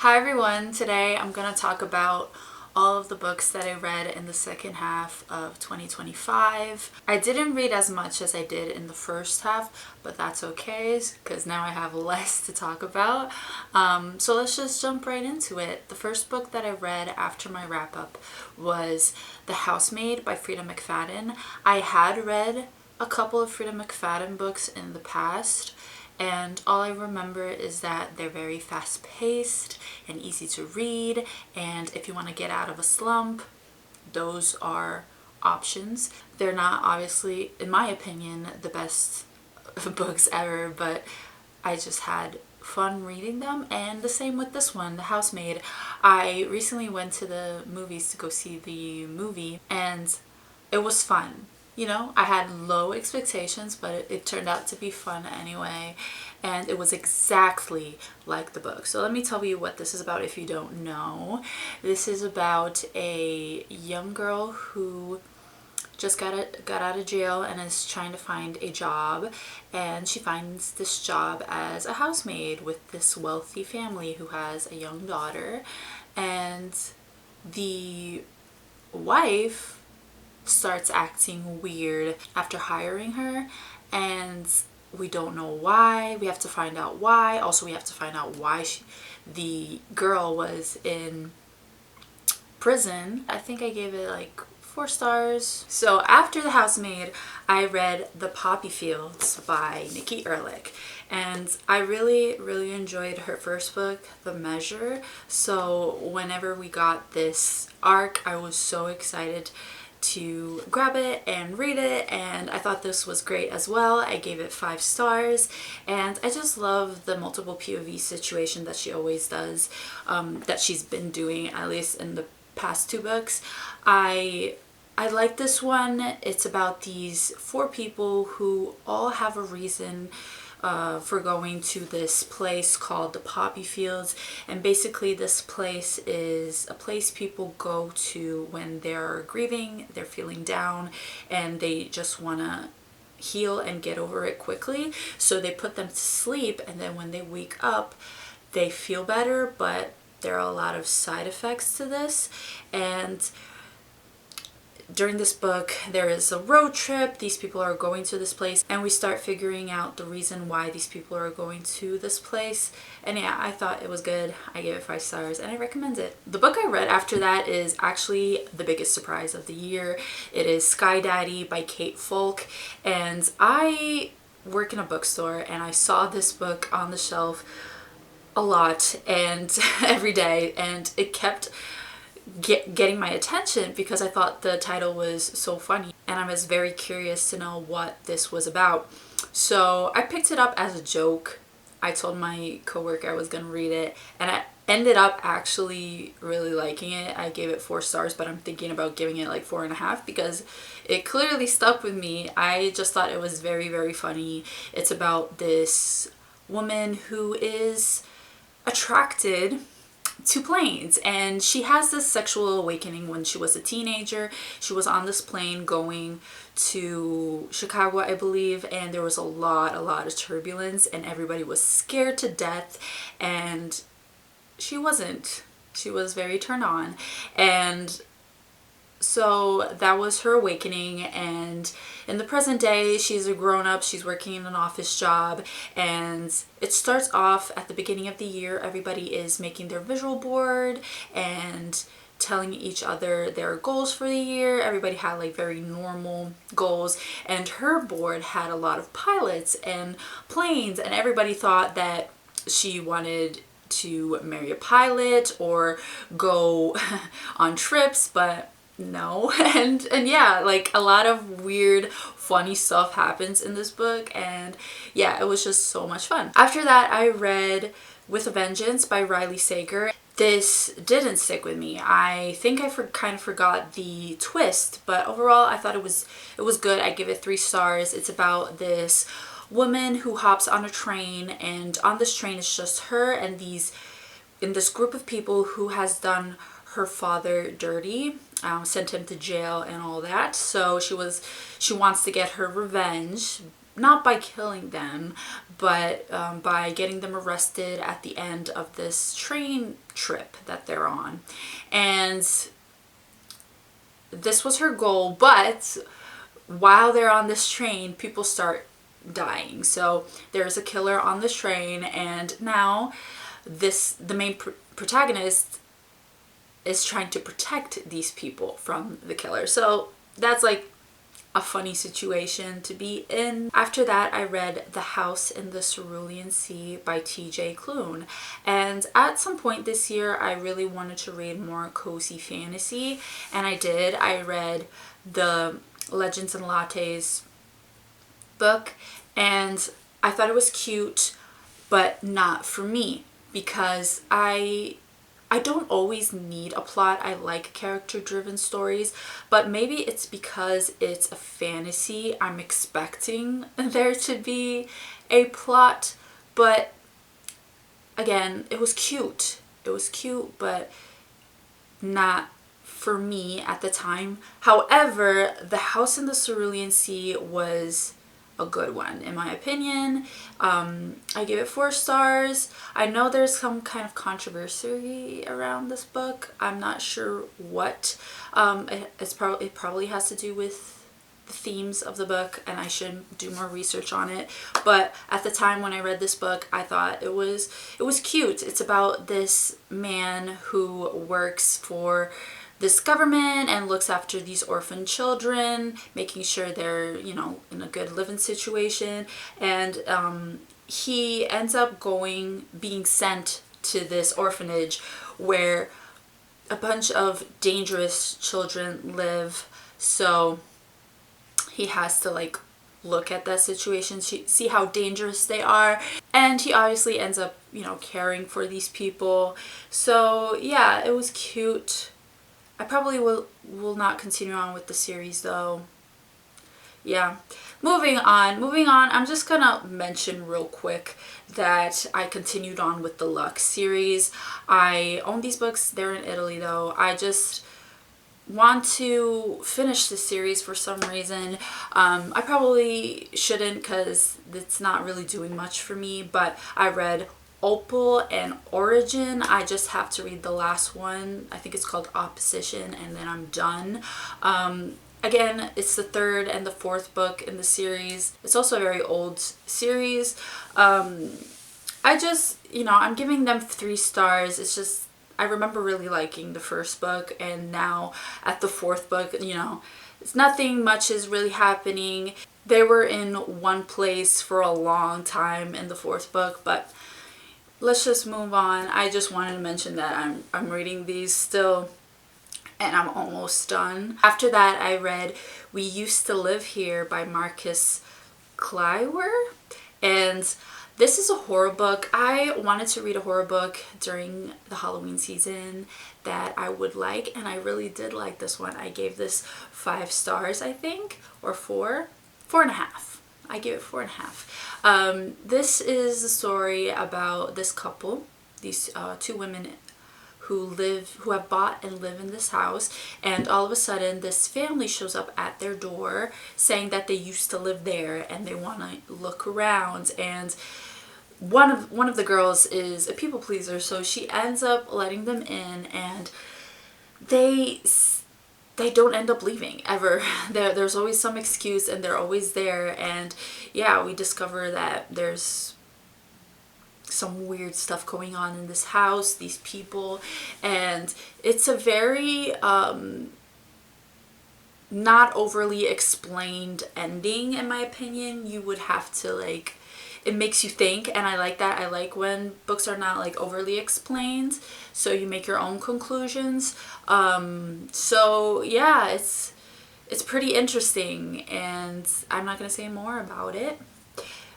Hi everyone, today I'm going to talk about all of the books that I read in the second half of 2025. I didn't read as much as I did in the first half, but that's okay because now I have less to talk about. So let's just jump right into it. The first book that I read after my wrap up was The Housemaid by Frida McFadden. I had read a couple of Frida McFadden books in the past, and all I remember is that they're very fast paced and easy to read, and if you want to get out of a slump, those are options. They're not obviously, in my opinion, the best books ever, but I just had fun reading them. And the same with this one, The Housemaid. I recently went to the movies to go see the movie, and it was fun. You know, I had low expectations, but it turned out to be fun anyway, and it was exactly like the book. So let me tell you what this is about if you don't know. This is about a young girl who just got out of jail and is trying to find a job, and she finds this job as a housemaid with this wealthy family who has a young daughter, and the wife starts acting weird after hiring her, and we don't know why. We have to find out why. Also, we have to find out why the girl was in prison. I think I gave it like 4 stars. So after The Housemaid, I read The Poppy Fields by Nikki Erlich, and I really enjoyed her first book, The Measure. So whenever we got this arc, I was so excited to grab it and read it, and I thought this was great as well. I gave it 5 stars, and I just love the multiple POV situation that she always does, that she's been doing at least in the past 2 books. I like this one. It's about these 4 people who all have a reason for going to this place called the Poppy Fields, and basically this place is a place people go to when they're grieving, they're feeling down, and they just want to heal and get over it quickly. So they put them to sleep, and then when they wake up they feel better, but there are a lot of side effects to this. And during this book, there is a road trip. These people are going to this place, and we start figuring out the reason why these people are going to this place. And yeah, I thought it was good. I gave it 5 stars, and I recommend it. The book I read after that is actually the biggest surprise of the year. It is Sky Daddy by Kate Folk, and I work in a bookstore, and I saw this book on the shelf a lot and every day, and it kept getting my attention because I thought the title was so funny, and I was very curious to know what this was about. So I picked it up as a joke. I told my coworker I was gonna read it, and I ended up actually really liking it. I gave it 4 stars, but I'm thinking about giving it like 4.5 because it clearly stuck with me. I just thought it was very funny. It's about this woman who is attracted to planes, and she has this sexual awakening when she was a teenager. She was on this plane going to Chicago, I believe, and there was a lot of turbulence, and everybody was scared to death, and she wasn't. She was very turned on, and so that was her awakening. And in the present day, she's a grown-up, she's working in an office job, and it starts off at the beginning of the year. Everybody is making their visual board and telling each other their goals for the year. Everybody had like very normal goals, and her board had a lot of pilots and planes, and everybody thought that she wanted to marry a pilot or go on trips, but no. And yeah, like a lot of weird funny stuff happens in this book, and yeah, it was just so much fun. After that, I read With a Vengeance by Riley Sager. This didn't stick with me. I think I kind of forgot the twist, but overall I thought it was good. I give it 3 stars. It's about this woman who hops on a train, and on this train it's just her and this group of people who has done her father dirty, sent him to jail and all that. So she wants to get her revenge, not by killing them, but by getting them arrested at the end of this train trip that they're on. And this was her goal, but while they're on this train, people start dying. So there's a killer on this train, and now the main protagonist is trying to protect these people from the killer. So that's like a funny situation to be in. After that, I read The House in the Cerulean Sea by T.J. Klune. And at some point this year, I really wanted to read more cozy fantasy, and I did. I read the Legends and Lattes book, and I thought it was cute, but not for me, because I don't always need a plot. I like character-driven stories, but maybe it's because it's a fantasy. I'm expecting there to be a plot, but again, it was cute. It was cute, but not for me at the time. However, The House in the Cerulean Sea was a good one in my opinion. I gave it 4 stars. I know there's some kind of controversy around this book. I'm not sure what. It probably has to do with the themes of the book, and I should do more research on it. But at the time when I read this book, I thought it was cute. It's about this man who works for this government and looks after these orphan children, making sure they're, you know, in a good living situation. And he ends up being sent to this orphanage where a bunch of dangerous children live. So he has to like look at that situation, see how dangerous they are, and he obviously ends up, you know, caring for these people. So yeah, it was cute. I probably will not continue on with the series though. Yeah. Moving on. I'm just gonna mention real quick that I continued on with the Lux series. I own these books. They're in Italy though. I just want to finish the series for some reason. I probably shouldn't because it's not really doing much for me, but I read Opal and Origin. I just have to read the last one. I think it's called Opposition, and then I'm done. Again, it's the 3rd and the 4th book in the series. It's also a very old series. I just, you know, I'm giving them 3 stars. It's just, I remember really liking the first book, and now at the 4th book, you know, it's nothing much is really happening. They were in one place for a long time in the 4th book, but let's just move on. I just wanted to mention that I'm reading these still, and I'm almost done. After that, I read We Used to Live Here by Marcus Kleiwer, and this is a horror book. I wanted to read a horror book during the Halloween season that I would like, and I really did like this one. I gave this 5 stars, I think, or 4.5. I gave it 4.5. This is a story about this couple, these 2 women who have bought and live in this house, and all of a sudden this family shows up at their door saying that they used to live there and they want to look around. And one of the girls is a people pleaser, so she ends up letting them in, and they don't end up leaving ever. There's always some excuse, and they're always there. And yeah, we discover that there's some weird stuff going on in this house, these people, and it's a very not overly explained ending in my opinion. You would have to like, it makes you think, and I like that. I like when books are not like overly explained, so you make your own conclusions. So yeah, it's pretty interesting, and I'm not gonna say more about it,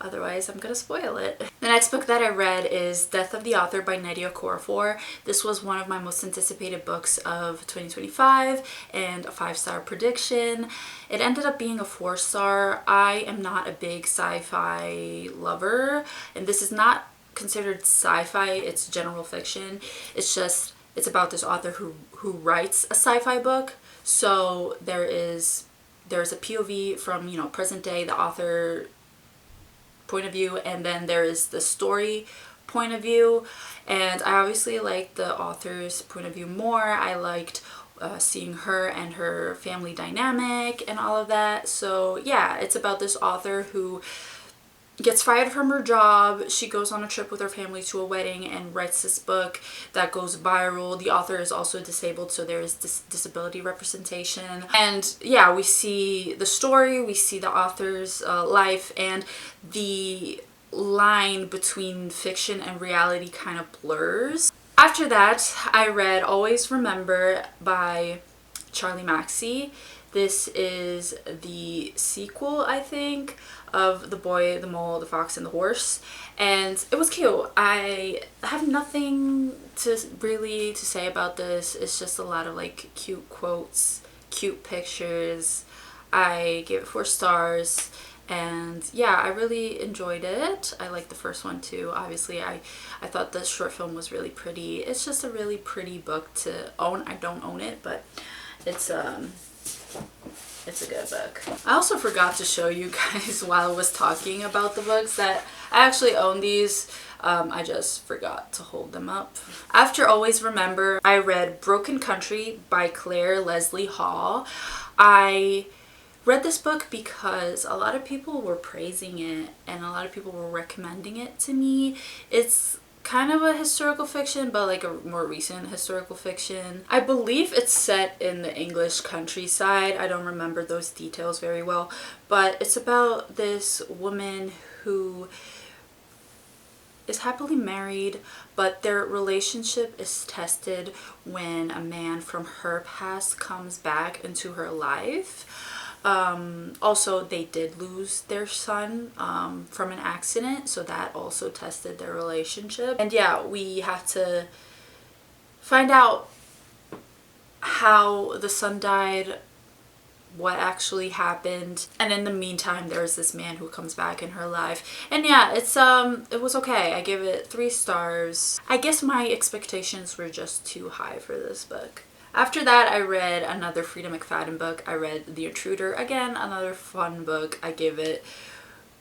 otherwise I'm gonna spoil it. The next book that I read is Death of the Author by Nnedi Okorafor. This was one of my most anticipated books of 2025 and a 5-star prediction. It ended up being a 4-star. I am not a big sci-fi lover, and this is not considered sci-fi, it's general fiction. It's just, it's about this author who writes a sci-fi book. So there's a POV from, you know, present day. The author point of view, and then there is the story point of view. And I obviously liked the author's point of view more. I liked seeing her and her family dynamic and all of that. So yeah, it's about this author who gets fired from her job. She goes on a trip with her family to a wedding and writes this book that goes viral. The author is also disabled, so there is disability representation. And yeah, we see the story, we see the author's life, and the line between fiction and reality kind of blurs. After that, I read Always Remember by Charlie Maxey. This is the sequel, I think, of The Boy, the Mole, the Fox, and the Horse, and it was cute. I have nothing to say about this. It's just a lot of like cute quotes, cute pictures. I gave it 4 stars, and yeah, I really enjoyed it. I liked the first one too. Obviously, I thought the short film was really pretty. It's just a really pretty book to own. I don't own it, but it's a good book. I also forgot to show you guys while I was talking about the books that I actually own these. I just forgot to hold them up. After Always Remember, I read Broken Country by Claire Leslie Hall. I read this book because a lot of people were praising it and a lot of people were recommending it to me. It's kind of a historical fiction, but like a more recent historical fiction. I believe it's set in the English countryside. I don't remember those details very well, but it's about this woman who is happily married, but their relationship is tested when a man from her past comes back into her life. Also, they did lose their son from an accident, so that also tested their relationship. And yeah, we have to find out how the son died, what actually happened, and in the meantime there's this man who comes back in her life. And yeah, it was okay. I give it 3 stars. I guess my expectations were just too high for this book. After that, I read another Frida McFadden book. I read The Intruder, again, another fun book. I give it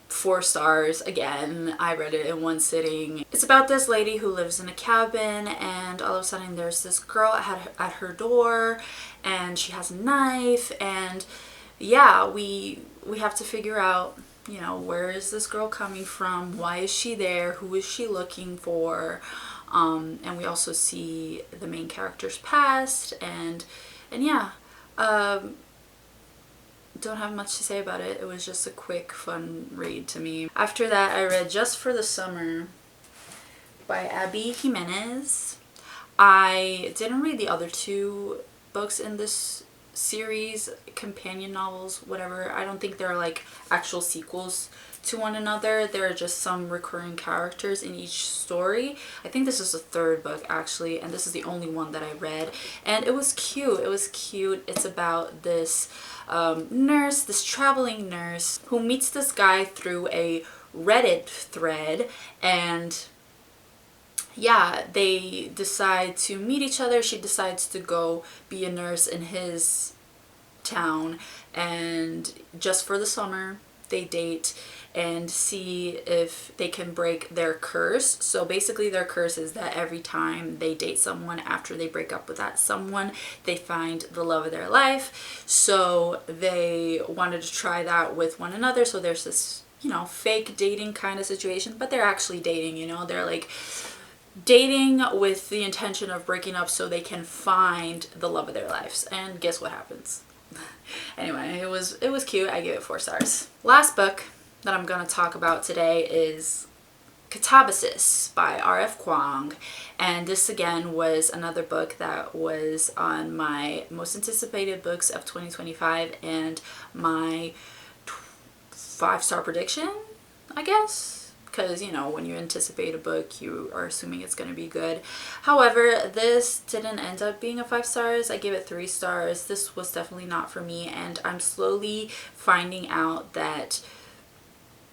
4 stars. Again, I read it in one sitting. It's about this lady who lives in a cabin, and all of a sudden there's this girl at her door, and she has a knife, and yeah, we have to figure out, you know, where is this girl coming from? Why is she there? Who is she looking for? And we also see the main character's past, and yeah, don't have much to say about it. It was just a quick, fun read to me. After that, I read Just for the Summer by Abby Jimenez. I didn't read the other 2 books in this series, companion novels, whatever. I don't think they're like actual sequels to one another. There are just some recurring characters in each story. I think this is the 3rd book actually, and this is the only one that I read, and it was cute. It was cute. It's about this nurse, this traveling nurse who meets this guy through a Reddit thread, and yeah, they decide to meet each other. She decides to go be a nurse in his town, and just for the summer they date and see if they can break their curse. So basically their curse is that every time they date someone after they break up with that someone, they find the love of their life. So they wanted to try that with one another. So there's this, you know, fake dating kind of situation, but they're actually dating, you know, they're like dating with the intention of breaking up so they can find the love of their lives. And guess what happens? Anyway, it was cute. I gave it 4 stars. Last book that I'm going to talk about today is Catabasis by R.F. Kuang, and this again was another book that was on my most anticipated books of 2025 and my 5-star prediction, I guess, because, you know, when you anticipate a book you are assuming it's going to be good. However, this didn't end up being a 5 stars. I gave it 3 stars. This was definitely not for me, and I'm slowly finding out that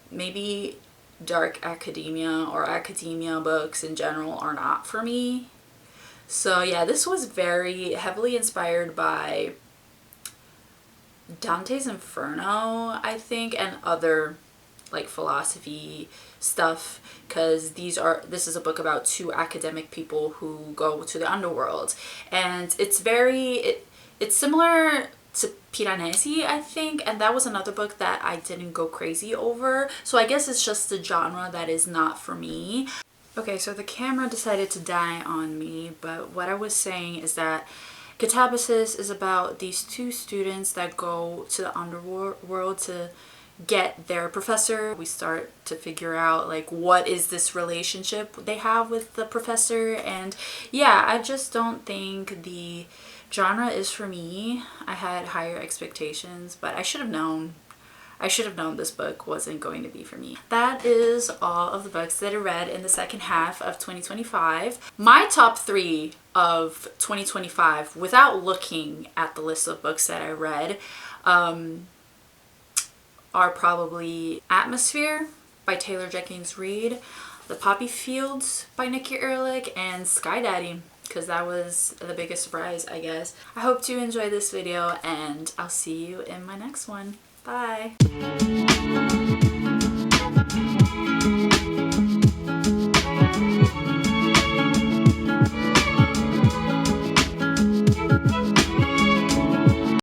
maybe dark academia or academia books in general are not for me. So yeah, this was very heavily inspired by Dante's Inferno, I think, and other like philosophy stuff, because this is a book about two academic people who go to the underworld, and it's similar to Piranesi, I think, and that was another book that I didn't go crazy over. So I guess it's just the genre that is not for me. Okay, so the camera decided to die on me, but what I was saying is that Catabasis is about these two students that go to the underworld to get their professor. We start to figure out like what is this relationship they have with the professor, and yeah, I just don't think the genre is for me. I had higher expectations, but I should have known. I should have known this book wasn't going to be for me. That is all of the books that I read in the second half of 2025. My top 3 of 2025, without looking at the list of books that I read, are probably Atmosphere by Taylor Jenkins Reid, The Poppy Fields by Nikki Ehrlich, and Sky Daddy, because that was the biggest surprise, I guess. I hope you enjoyed this video, and I'll see you in my next one. Bye!